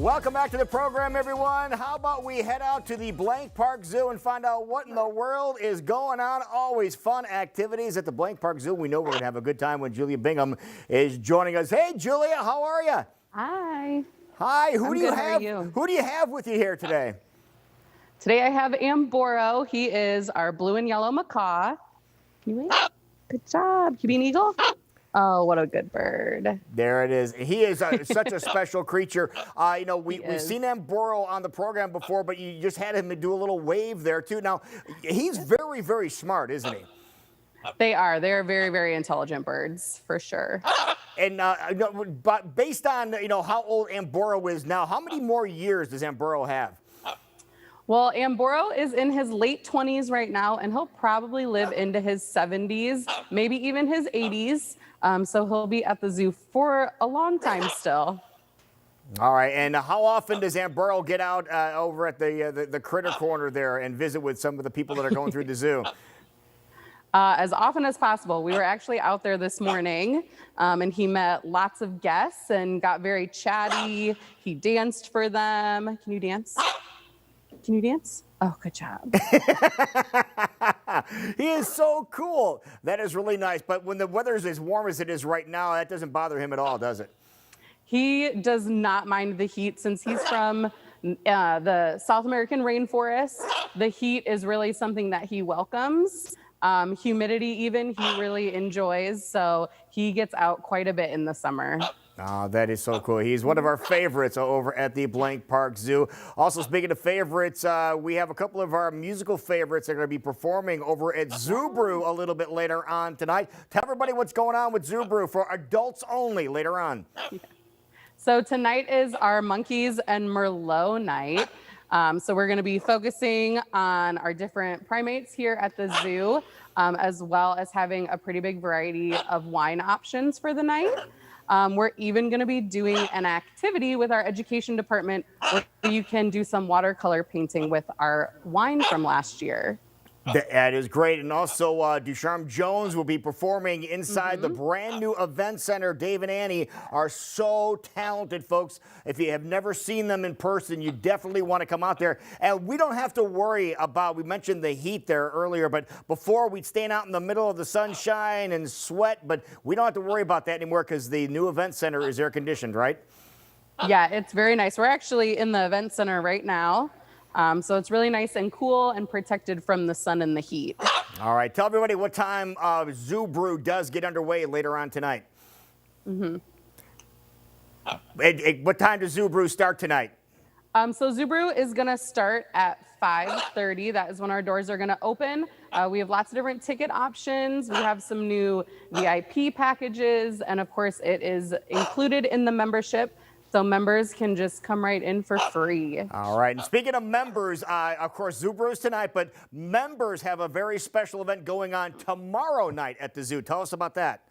Welcome back to the program, everyone. How about we head out to the Blank Park Zoo and find out what in the world is going on? Always fun activities at the Blank Park Zoo. We know we're going to have a good time when Julia Bingham is joining us. Hey, Julia, how are you? Hi. Hi. Who I'm do you good. How have? are you? Who do you have with you here today? Today I have Amboro. He is our blue and yellow macaw. Can you wait? Good job. Can you be an eagle? Oh, what a good bird. There it is. He is such a special creature. We've seen Amboro on the program before, but you just had him do a little wave there, too. Now, he's very, very smart, isn't he? They are. They're very, very intelligent birds, for sure. And but based on, how old Amboro is now, how many more years does Amboro have? Well, Amboro is in his late 20s right now, and he'll probably live into his 70s, maybe even his 80s. So he'll be at the zoo for a long time still. All right, and how often does Amboro get out over at the critter corner there and visit with some of the people that are going through the zoo? As often as possible. We were actually out there this morning, and he met lots of guests and got very chatty. He danced for them. Can you dance? Can you dance? Oh, good job. He is so cool. That is really nice. But when the weather is as warm as it is right now, that doesn't bother him at all, does it? He does not mind the heat since he's from the South American rainforest. The heat is really something that he welcomes. Humidity even, he really enjoys. So he gets out quite a bit in the summer. Oh, that is so cool. He's one of our favorites over at the Blank Park Zoo. Also, speaking of favorites, we have a couple of our musical favorites that are going to be performing over at Zoo Brew a little bit later on tonight. Tell everybody what's going on with Zoo Brew for adults only later on. So tonight is our Monkeys and Merlot night. So we're going to be focusing on our different primates here at the zoo, as well as having a pretty big variety of wine options for the night. We're even going to be doing an activity with our education department where you can do some watercolor painting with our wine from last year. That is great. And also, Ducharme-Jones will be performing inside the brand new event center. Dave and Annie are so talented, folks. If you have never seen them in person, you definitely want to come out there. And we don't have to worry about, we mentioned the heat there earlier, but before we'd stand out in the middle of the sunshine and sweat, but we don't have to worry about that anymore because the new event center is air conditioned, right? Yeah, it's very nice. We're actually in the event center right now. So it's really nice and cool and protected from the sun and the heat. All right. Tell everybody what time Zoo Brew does get underway later on tonight. What time does Zoo Brew start tonight? So Zoo Brew is going to start at 5:30. That is when our doors are going to open. We have lots of different ticket options. We have some new VIP packages. And of course, it is included in the membership. So members can just come right in for free. All right. And speaking of members, of course, Zoo Brew's tonight, but members have a very special event going on tomorrow night at the zoo. Tell us about that.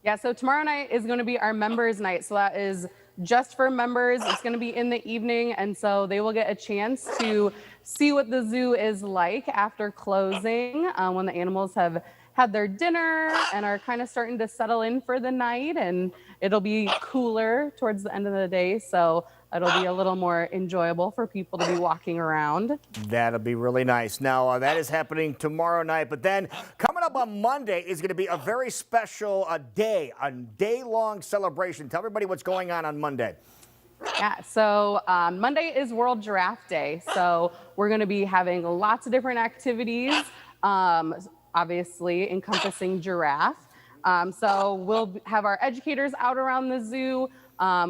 Yeah, so tomorrow night is going to be our members night. So that is just for members. It's going to be in the evening. And so they will get a chance to see what the zoo is like after closing, when the animals have had their dinner and are kind of starting to settle in for the night, and it'll be cooler towards the end of the day, so it'll be a little more enjoyable for people to be walking around. That'll be really nice. Now, that is happening tomorrow night, but then coming up on Monday is going to be a very special a day-long celebration. Tell everybody what's going on Monday. Yeah, so Monday is World Giraffe Day, so we're going to be having lots of different activities, obviously encompassing giraffe. So we'll have our educators out around the zoo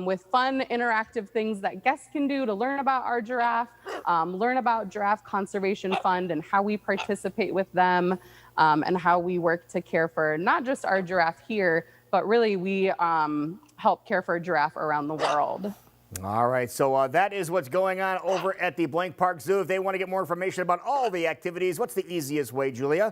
with fun, interactive things that guests can do to learn about our giraffe, learn about Giraffe Conservation Fund and how we participate with them, and how we work to care for not just our giraffe here, but really we help care for giraffe around the world. All right, so that is what's going on over at the Blank Park Zoo. If they want to get more information about all the activities, what's the easiest way, Julia?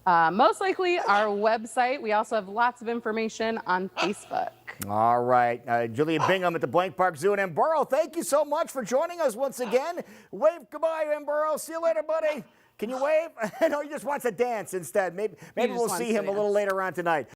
Most likely our website. We also have lots of information on Facebook. All right. Julia Bingham at the Blank Park Zoo. And Amboro, thank you so much for joining us once again. Wave goodbye, Amboro. See you later, buddy. Can you wave? No, he just wants to dance instead. Maybe we'll see him a little later on tonight.